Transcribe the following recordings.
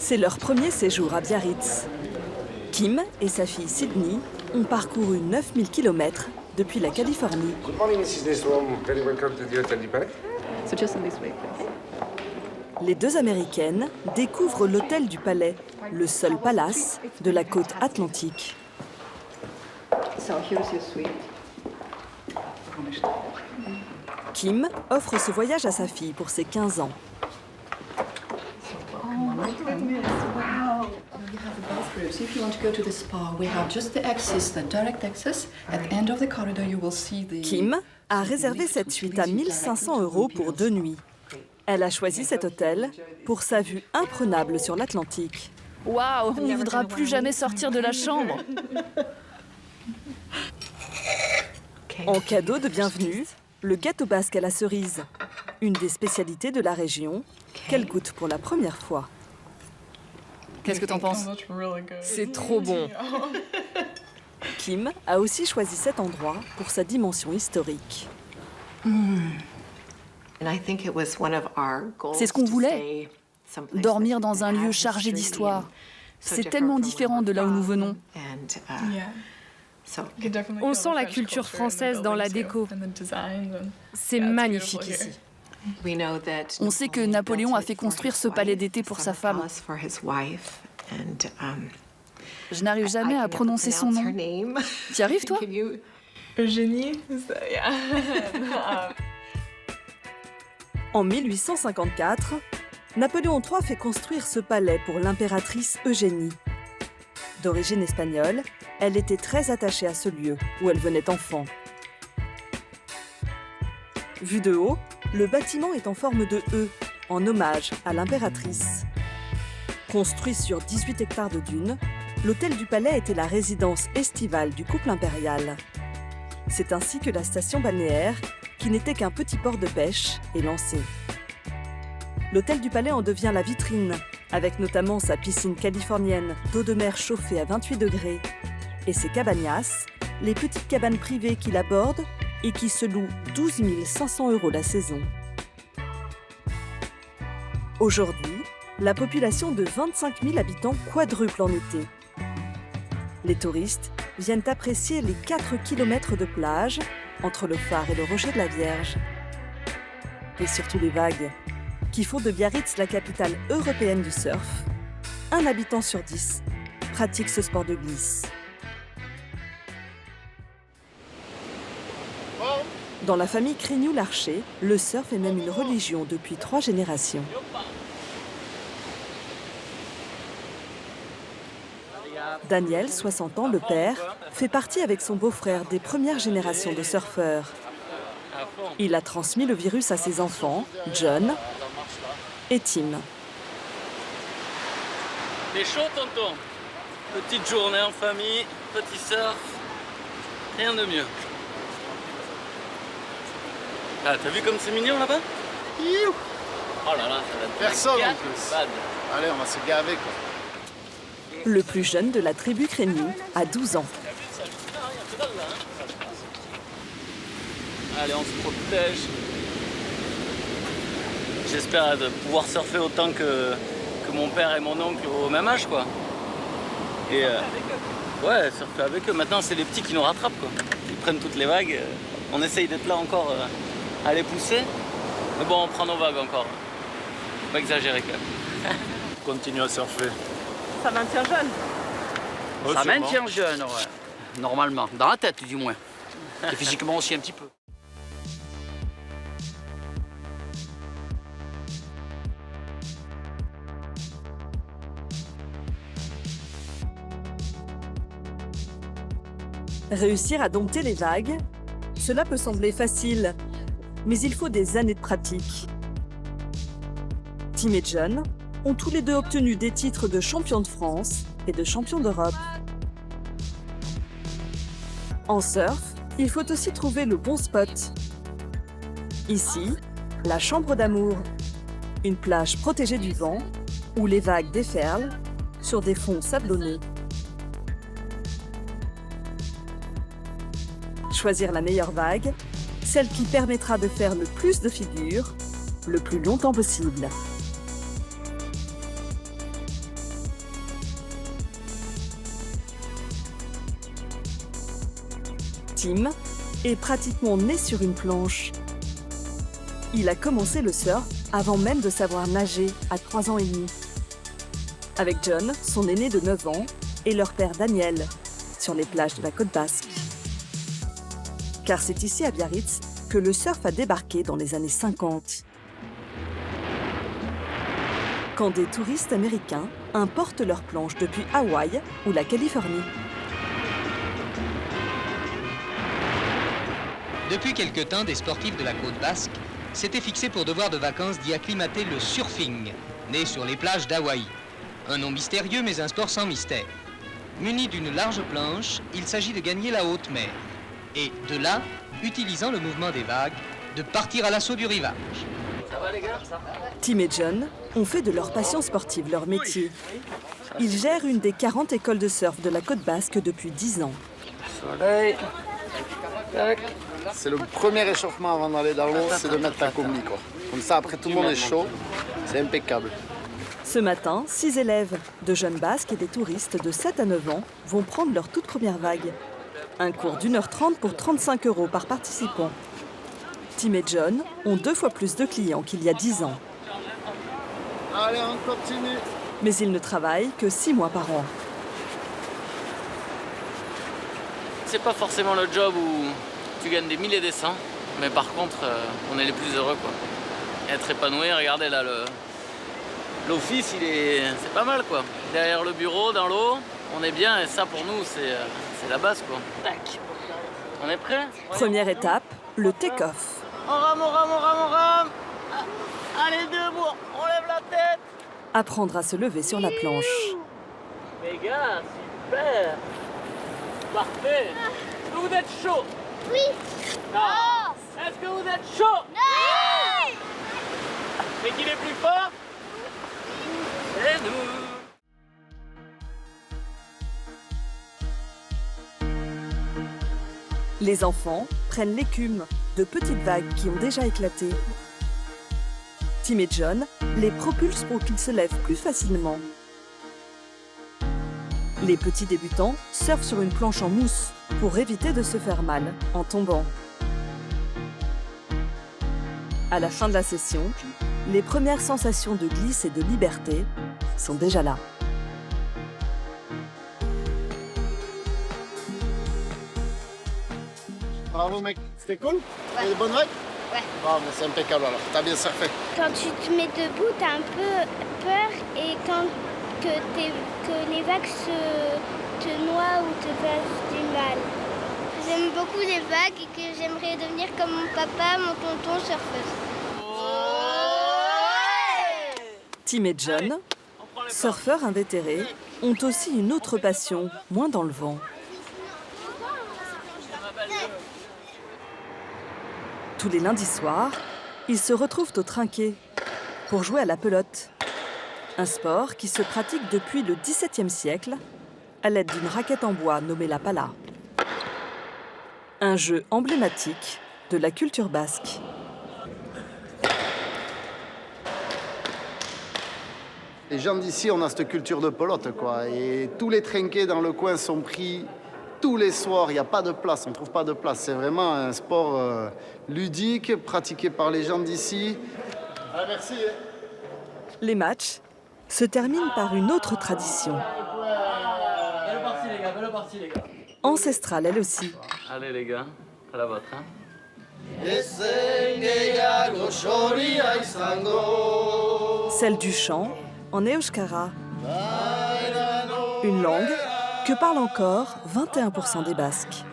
C'est leur premier séjour à Biarritz. Kim et sa fille Sydney ont parcouru 9000 km depuis la Californie. Good morning, Mrs. Nystrom. Very welcome to the Hotel du Palais. So just in this way, please. Les deux Américaines découvrent l'Hôtel du Palais, le seul palace de la côte atlantique. So here's your suite. Kim offre ce voyage à sa fille pour ses 15 ans. So if you want to go to the spa, we have just the access, the direct access. At the end of the corridor, you will see the... Kim a réservé cette suite à 1 500 € pour 2 nuits. Elle a choisi cet hôtel pour sa vue imprenable sur l'Atlantique. Waouh, on ne voudra plus jamais sortir de la chambre. En cadeau de bienvenue, le gâteau basque à la cerise, une des spécialités de la région, qu'elle goûte pour la première fois. Qu'est-ce que t'en penses? C'est trop bon. Kim a aussi choisi cet endroit pour sa dimension historique. C'est ce qu'on voulait, dormir dans un lieu chargé d'histoire. C'est tellement différent de là où nous venons. On sent la culture française dans la déco. C'est magnifique ici. On sait que Napoléon a fait construire ce palais d'été pour sa femme. Je n'arrive jamais à prononcer son nom. T'y arrives, toi? Eugénie. En 1854, Napoléon III fait construire ce palais pour l'impératrice Eugénie. D'origine espagnole, elle était très attachée à ce lieu où elle venait enfant. Vu de haut, le bâtiment est en forme de E, en hommage à l'impératrice. Construit sur 18 hectares de dunes, l'hôtel du Palais était la résidence estivale du couple impérial. C'est ainsi que la station balnéaire, qui n'était qu'un petit port de pêche, est lancée. L'hôtel du Palais en devient la vitrine, avec notamment sa piscine californienne d'eau de mer chauffée à 28 degrés, et ses cabañas, les petites cabanes privées qui l'abordent et qui se louent 12 500 € la saison. Aujourd'hui, la population de 25 000 habitants quadruple en été. Les touristes viennent apprécier les 4 km de plage entre le phare et le rocher de la Vierge. Et surtout les vagues, qui font de Biarritz la capitale européenne du surf. 1 habitant sur 10 pratique ce sport de glisse. Dans la famille Crignoux-Larcher, le surf est même une religion depuis 3 générations. Daniel, 60 ans, le père, fait partie avec son beau-frère des premières générations de surfeurs. Il a transmis le virus à ses enfants, John et Tim. T'es chaud, tonton? Petite journée en famille, petit surf, rien de mieux. Ah, t'as vu comme c'est mignon là-bas? Oh là là, ça va être personne une en plus. bad. Allez, on va se gaver, quoi. Le plus jeune de la tribu Crignoux a 12 ans. Allez, on se protège. J'espère de pouvoir surfer autant que mon père et mon oncle au même âge, quoi. Et ouais, surfer avec eux. Maintenant, c'est les petits qui nous rattrapent, quoi. Ils prennent toutes les vagues. On essaye d'être là encore à les pousser. Mais bon, on prend nos vagues encore. Faut pas exagérer, quand même. Continue à surfer. Ça maintient jeune. Ouais, Ça sûrement. maintient jeune, ouais. Normalement. Dans la tête, du moins. Et physiquement aussi un petit peu. Réussir à dompter les vagues, cela peut sembler facile, mais il faut des années de pratique. Tim et John ont tous les deux obtenu des titres de champion de France et de champion d'Europe. En surf, il faut aussi trouver le bon spot. Ici, la Chambre d'Amour, une plage protégée du vent où les vagues déferlent sur des fonds sablonneux. Choisir la meilleure vague, celle qui permettra de faire le plus de figures, le plus longtemps possible. Tim est pratiquement né sur une planche. Il a commencé le surf avant même de savoir nager à 3 ans et demi. Avec John, son aîné de 9 ans, et leur père Daniel, sur les plages de la côte basque. Car c'est ici à Biarritz que le surf a débarqué dans les années 50. Quand des touristes américains importent leurs planches depuis Hawaï ou la Californie. Depuis quelque temps, des sportifs de la côte basque s'étaient fixés pour devoir de vacances d'y acclimater le surfing, né sur les plages d'Hawaï. Un nom mystérieux, mais un sport sans mystère. Muni d'une large planche, il s'agit de gagner la haute mer. Et de là, utilisant le mouvement des vagues, de partir à l'assaut du rivage. Ça va les gars? Tim et John ont fait de leur passion sportive leur métier. Ils gèrent une des 40 écoles de surf de la côte basque depuis 10 ans. Soleil. C'est le premier échauffement avant d'aller dans l'eau, c'est de mettre ta combi, quoi. Comme ça, après, tout le monde est chaud. C'est impeccable. Ce matin, 6 élèves, de jeunes basques et des touristes de 7 à 9 ans, vont prendre leur toute première vague. Un cours d'1h30 pour 35 € par participant. Tim et John ont 2 fois plus de clients qu'il y a 10 ans. Allez, on continue. Mais ils ne travaillent que 6 mois par an. C'est pas forcément le job où tu gagnes des milliers et des cents, mais par contre, on est les plus heureux, quoi. Être épanoui, regardez là, l'office, c'est pas mal, quoi. Derrière le bureau, dans l'eau, on est bien, et ça, pour nous, c'est la base, quoi. Tac. On est prêt? Première étape, le take-off. On rame, on rame, on rame, on rame. Allez, debout, on lève la tête. Apprendre à se lever sur la planche. Les gars, super. Parfait. Est-ce que vous êtes chaud? Oui. Non. Est-ce que vous êtes chaud? Non. Mais qu'il est plus fort? Et nous. Les enfants prennent l'écume de petites vagues qui ont déjà éclaté. Tim et John les propulsent pour qu'ils se lèvent plus facilement. Les petits débutants surfent sur une planche en mousse pour éviter de se faire mal en tombant. À la fin de la session, les premières sensations de glisse et de liberté sont déjà là. Bravo mec, c'était cool? Ouais. Des bonnes vagues? Ouais. Oh, mais c'est impeccable alors, t'as bien surfé. Quand tu te mets debout, t'as un peu peur et quand que les vagues te noient ou te fassent du mal. J'aime beaucoup les vagues et que j'aimerais devenir comme mon papa, mon tonton surfeuse. Tim et John, surfeurs invétérés, ont aussi une autre passion, moins dans le vent. Tous les lundis soirs, ils se retrouvent au trinquet pour jouer à la pelote. Un sport qui se pratique depuis le XVIIe siècle à l'aide d'une raquette en bois nommée la pala. Un jeu emblématique de la culture basque. Les gens d'ici, on a cette culture de pelote, quoi. Et tous les trinquets dans le coin sont pris tous les soirs. Il n'y a pas de place, on ne trouve pas de place. C'est vraiment un sport ludique, pratiqué par les gens d'ici. Ah, merci. Les matchs se terminent par une autre tradition. Belle partie les gars, belle partie les gars. Ancestrale elle aussi. Allez les gars, à la vôtre. Hein. Celle du chant en euskara. Une langue que parlent encore 21% des Basques.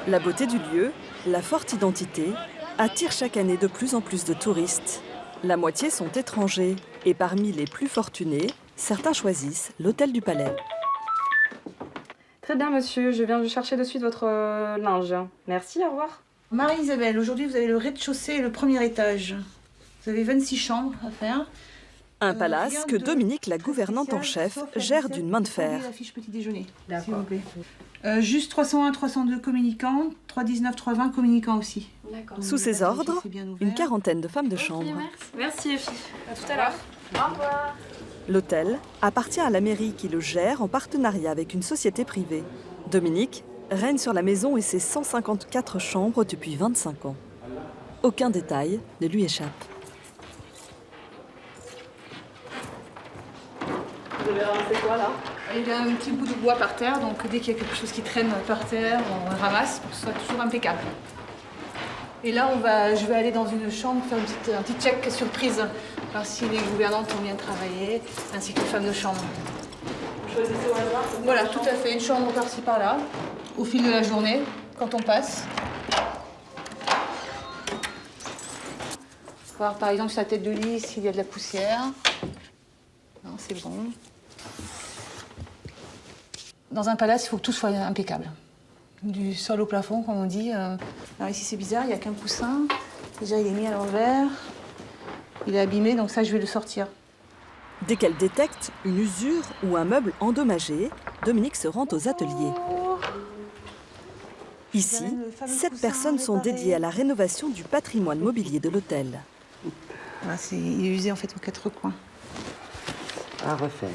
La beauté du lieu, la forte identité, attire chaque année de plus en plus de touristes. La moitié sont étrangers et parmi les plus fortunés, certains choisissent l'hôtel du Palais. Très bien monsieur, je viens de chercher de suite votre linge. Merci, au revoir. Marie-Isabelle, aujourd'hui vous avez le rez-de-chaussée et le premier étage. Vous avez 26 chambres à faire. Un palace que Dominique, la gouvernante en chef, gère d'une main de fer. La fiche petit déjeuner, s'il vous plaît. Juste 301, 302 communicants, 319, 320 communicants aussi. Sous ses ordres, une quarantaine de femmes de chambre. Merci, Effie. À tout à l'heure. Au revoir. L'hôtel appartient à la mairie qui le gère en partenariat avec une société privée. Dominique règne sur la maison et ses 154 chambres depuis 25 ans. Aucun détail ne lui échappe. Vous avez ramassé quoi là? Il y a un petit bout de bois par terre, donc dès qu'il y a quelque chose qui traîne par terre, on le ramasse pour que ce soit toujours impeccable. Et là, je vais aller dans une chambre faire un petit check surprise, voir si les gouvernantes ont bien travaillé, ainsi que les femmes de chambre. Vous choisissez au hasard? Voilà, tout à fait, une chambre par-ci par-là, au fil de la journée, quand on passe. Voir par exemple sur la tête de lit s'il y a de la poussière. Non, c'est bon. Dans un palace, il faut que tout soit impeccable. Du sol au plafond, comme on dit. Alors ici, c'est bizarre, il n'y a qu'un coussin. Déjà, il est mis à l'envers. Il est abîmé, donc ça, je vais le sortir. Dès qu'elle détecte une usure ou un meuble endommagé, Dominique se rend aux ateliers. Ici, 7 personnes sont dédiées à la rénovation du patrimoine mobilier de l'hôtel. Voilà, il est usé en fait aux 4 coins. À refaire.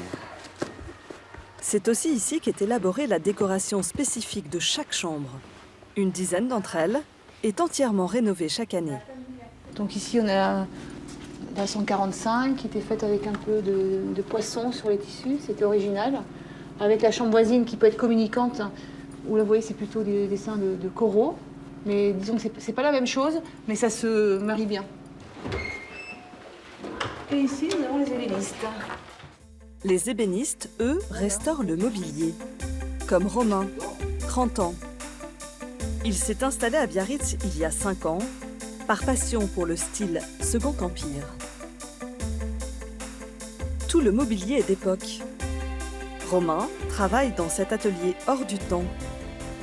C'est aussi ici qu'est élaborée la décoration spécifique de chaque chambre. Une dizaine d'entre elles est entièrement rénovée chaque année. Donc ici, on a la 145 qui était faite avec un peu de poisson sur les tissus, c'était original. Avec la chambre voisine qui peut être communicante, où là, vous voyez, c'est plutôt des dessins de coraux. Mais disons que c'est pas la même chose, mais ça se marie bien. Et ici, nous avons les ébénistes. Les ébénistes, eux, restaurent le mobilier. Comme Romain, 30 ans. Il s'est installé à Biarritz il y a 5 ans, par passion pour le style Second Empire. Tout le mobilier est d'époque. Romain travaille dans cet atelier hors du temps,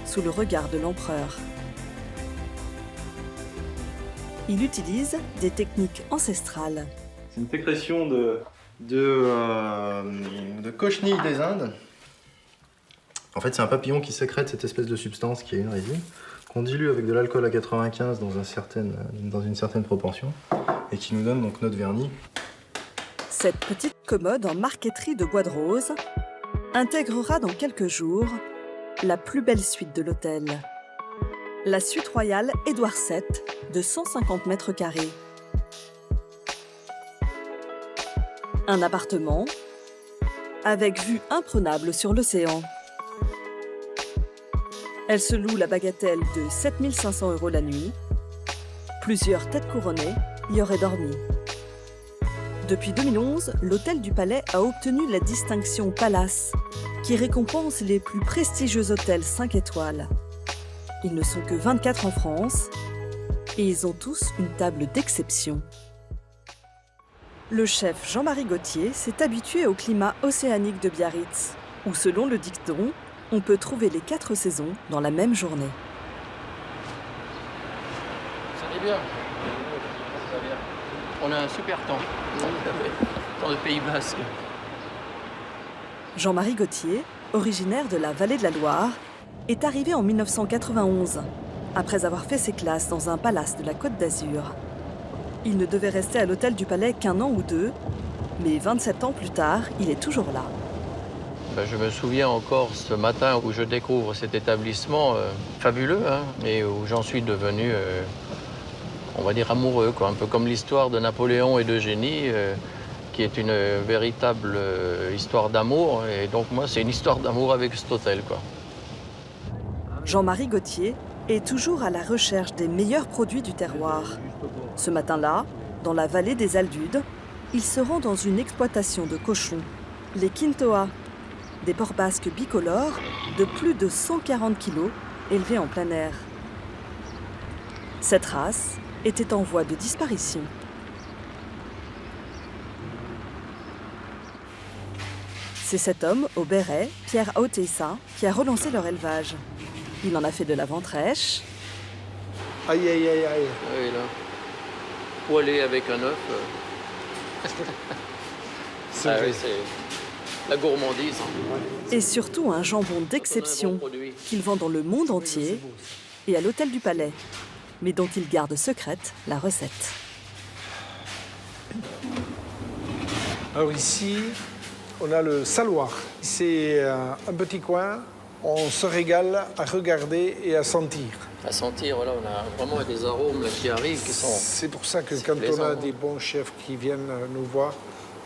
sous le regard de l'empereur. Il utilise des techniques ancestrales. C'est une sécrétion de cochenille des Indes. En fait, c'est un papillon qui sécrète cette espèce de substance qui est une résine, qu'on dilue avec de l'alcool à 95 dans une certaine proportion, et qui nous donne donc notre vernis. Cette petite commode en marqueterie de bois de rose intégrera dans quelques jours la plus belle suite de l'hôtel. La suite royale Édouard VII de 150 mètres carrés. Un appartement avec vue imprenable sur l'océan. Elle se loue la bagatelle de 7 500 € la nuit. Plusieurs têtes couronnées y auraient dormi. Depuis 2011, l'Hôtel du Palais a obtenu la distinction Palace, qui récompense les plus prestigieux hôtels 5 étoiles. Ils ne sont que 24 en France et ils ont tous une table d'exception. Le chef Jean-Marie Gauthier s'est habitué au climat océanique de Biarritz, où selon le dicton, on peut trouver les 4 saisons dans la même journée. Ça va bien. On a un super temps. Dans le Pays Basque. Jean-Marie Gauthier, originaire de la vallée de la Loire, est arrivé en 1991, après avoir fait ses classes dans un palace de la Côte d'Azur. Il ne devait rester à l'Hôtel du Palais qu'1 an ou 2, mais 27 ans plus tard, il est toujours là. Je me souviens encore ce matin où je découvre cet établissement fabuleux, et où j'en suis devenu, on va dire, amoureux, quoi. Un peu comme l'histoire de Napoléon et d'Eugénie, qui est une véritable histoire d'amour. Et donc moi, c'est une histoire d'amour avec cet hôtel, quoi. Jean-Marie Gauthier est toujours à la recherche des meilleurs produits du terroir. Ce matin-là, dans la vallée des Aldudes, il se rend dans une exploitation de cochons, les Quintoa, des porcs basques bicolores de plus de 140 kilos élevés en plein air. Cette race était en voie de disparition. C'est cet homme, au béret, Pierre Autessa, qui a relancé leur élevage. Il en a fait de la ventrèche. Aïe, aïe, aïe, aïe. Oui, là. Poêlé avec un œuf. Ah oui, c'est la gourmandise. Et surtout un jambon d'exception qu'il vend dans le monde entier et à l'Hôtel du Palais, mais dont il garde secrète la recette. Alors ici, on a le saloir. C'est un petit coin, on se régale à regarder et à sentir. À sentir, voilà, on a vraiment des arômes là, qui arrivent, qui sont... C'est pour ça que quand on a des bons chefs qui viennent nous voir,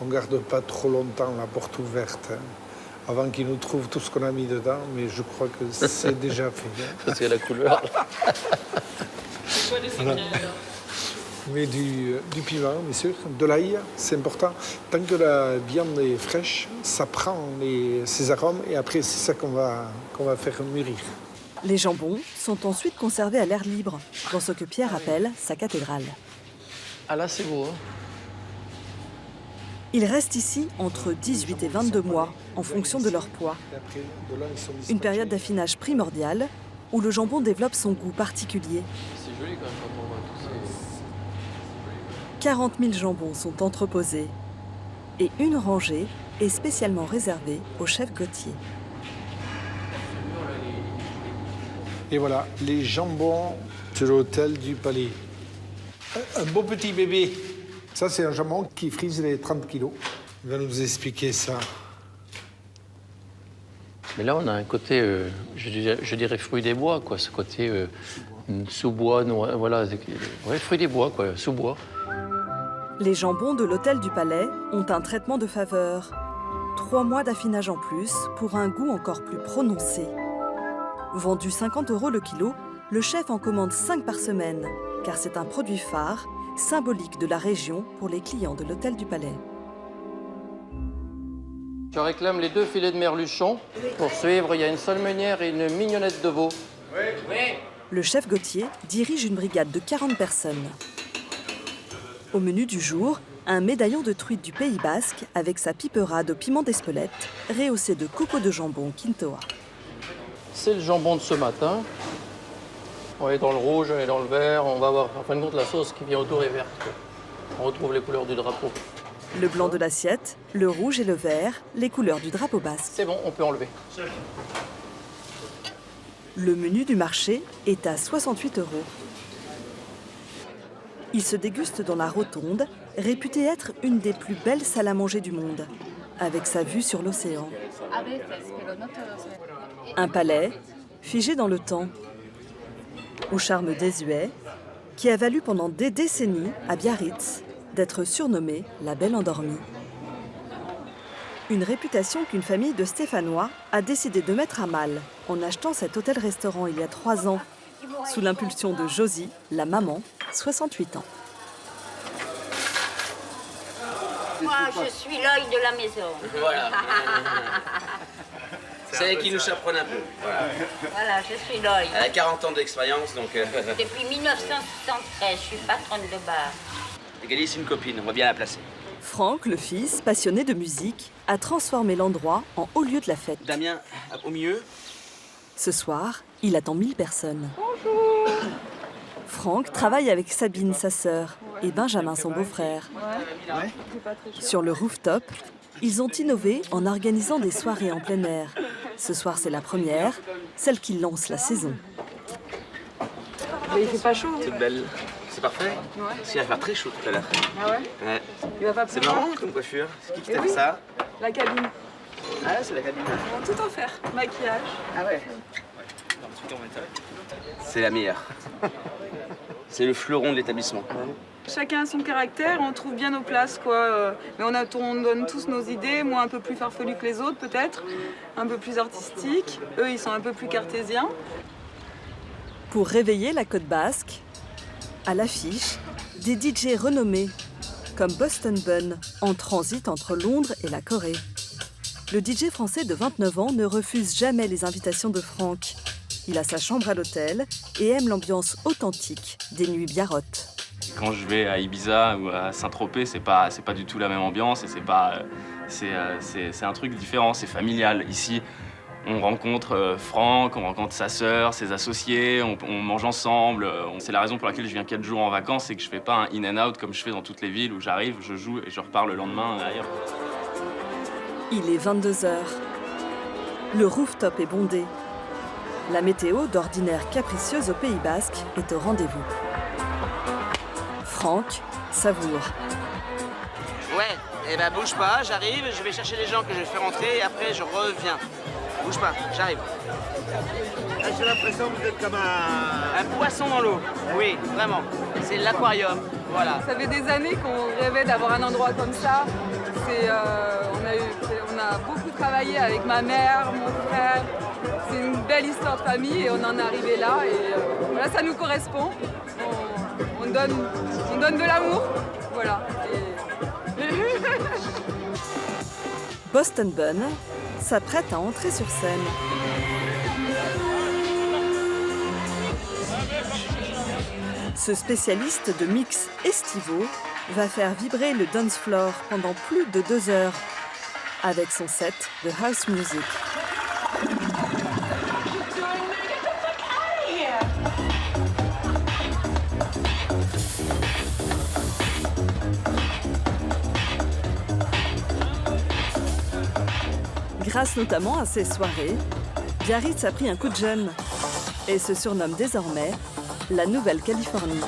on ne garde pas trop longtemps la porte ouverte, hein, avant qu'ils nous trouvent tout ce qu'on a mis dedans, mais je crois que c'est déjà fait. Hein. Parce qu'il y a la couleur. C'est quoi les secrets alors? Mais du piment, bien sûr, de l'ail, c'est important. Tant que la viande est fraîche, ça prend ses arômes et après, c'est ça qu'on va faire mûrir. Les jambons sont ensuite conservés à l'air libre, dans ce que Pierre appelle sa cathédrale. Ah là, c'est beau, hein? Ils restent ici entre 18 et 22 mois, en fonction de leur poids. Une période d'affinage primordiale, où le jambon développe son goût particulier. C'est joli quand même quand on voit tout ça. 40 000 jambons sont entreposés et une rangée est spécialement réservée au chef Gauthier. Et voilà, les jambons sur l'Hôtel du Palais. Un beau petit bébé. Ça, c'est un jambon qui frise les 30 kilos. Il va nous expliquer ça. Mais là, on a un côté, je dirais fruit des bois, quoi. Ce côté sous-bois, voilà, ouais, fruit des bois, quoi, sous-bois. Les jambons de l'Hôtel du Palais ont un traitement de faveur. 3 mois d'affinage en plus pour un goût encore plus prononcé. Vendu 50 € le kilo, le chef en commande 5 par semaine, car c'est un produit phare, symbolique de la région pour les clients de l'Hôtel du Palais. Je réclame les 2 filets de merluchon. Pour suivre, il y a une seule meunière et une mignonnette de veau. Oui. Le chef Gauthier dirige une brigade de 40 personnes. Au menu du jour, un médaillon de truite du Pays Basque avec sa piperade au piment d'Espelette, rehaussée de copeaux de jambon Quintoa. C'est le jambon de ce matin. On est dans le rouge, on est dans le vert. On va voir, en fin de compte, la sauce qui vient autour est verte. On retrouve les couleurs du drapeau. Le blanc de l'assiette, le rouge et le vert, les couleurs du drapeau basque. C'est bon, on peut enlever. Le menu du marché est à 68 €. Il se déguste dans la Rotonde, réputée être une des plus belles salles à manger du monde, avec sa vue sur l'océan. Un palais figé dans le temps, au charme désuet, qui a valu pendant des décennies à Biarritz d'être surnommée la Belle Endormie. Une réputation qu'une famille de Stéphanois a décidé de mettre à mal en achetant cet hôtel-restaurant il y a 3 ans, sous l'impulsion de Josie, la maman, 68 ans. Moi, je suis l'œil de la maison. Voilà. C'est elle qui nous chaperonne un peu. Voilà, je suis l'œil. Elle a 40 ans d'expérience, donc... Depuis 1973, je suis patronne de bar. Gali, c'est une copine, on va bien la placer. Franck, le fils, passionné de musique, a transformé l'endroit en haut lieu de la fête. Damien, au milieu. Ce soir, il attend 1000 personnes. Bonjour. Franck travaille avec Sabine, sa sœur, et Benjamin, son beau-frère. Sur le rooftop, ils ont innové en organisant des soirées en plein air. Ce soir, c'est la première, celle qui lance la saison. Mais il fait pas chaud. Toute belle. C'est parfait. Ouais. Si, il va faire très chaud tout à l'heure. Ah ouais? Ouais. Il va pas C'est pleuvoir. marrant comme coiffure. C'est qui Eh t'a oui. fait ça? La cabine. Ah, c'est la cabine. On va tout en faire. Maquillage. Ah ouais. C'est la meilleure. C'est le fleuron de l'établissement. Chacun a son caractère, on trouve bien nos places, quoi. Mais on donne tous nos idées, moi un peu plus farfelu que les autres peut-être, un peu plus artistique. Eux, ils sont un peu plus cartésiens. Pour réveiller la côte basque, à l'affiche, des DJ renommés, comme Boston Bun, en transit entre Londres et la Corée. Le DJ français de 29 ans ne refuse jamais les invitations de Franck. Il a sa chambre à l'hôtel et aime l'ambiance authentique des nuits biarrottes. Quand je vais à Ibiza ou à Saint-Tropez, c'est pas du tout la même ambiance et c'est un truc différent, c'est familial. Ici, on rencontre Franck, on rencontre sa sœur, ses associés, on mange ensemble. C'est la raison pour laquelle je viens 4 jours en vacances, c'est que je fais pas un in and out comme je fais dans toutes les villes où j'arrive, je joue et je repars le lendemain ailleurs. Il est 22 h. Le rooftop est bondé. La météo, d'ordinaire capricieuse au Pays Basque, est au rendez-vous. Franck savoure. Ouais, et ben bouge pas, j'arrive, je vais chercher les gens que je fais rentrer et après je reviens. Bouge pas, j'arrive. J'ai l'impression que vous êtes comme un poisson dans l'eau. Oui, vraiment. C'est l'aquarium. Voilà. Ça fait des années qu'on rêvait d'avoir un endroit comme ça. On a beaucoup travaillé avec ma mère, mon frère. C'est une belle histoire de famille et on en est arrivé là. Et voilà, ça nous correspond. On donne de l'amour. Voilà. Boston Bun s'apprête à entrer sur scène. Ce spécialiste de mix estivaux va faire vibrer le dance floor pendant plus de 2 heures avec son set de house music. Grâce notamment à ces soirées, Biarritz a pris un coup de jeune et se surnomme désormais la Nouvelle-Californie.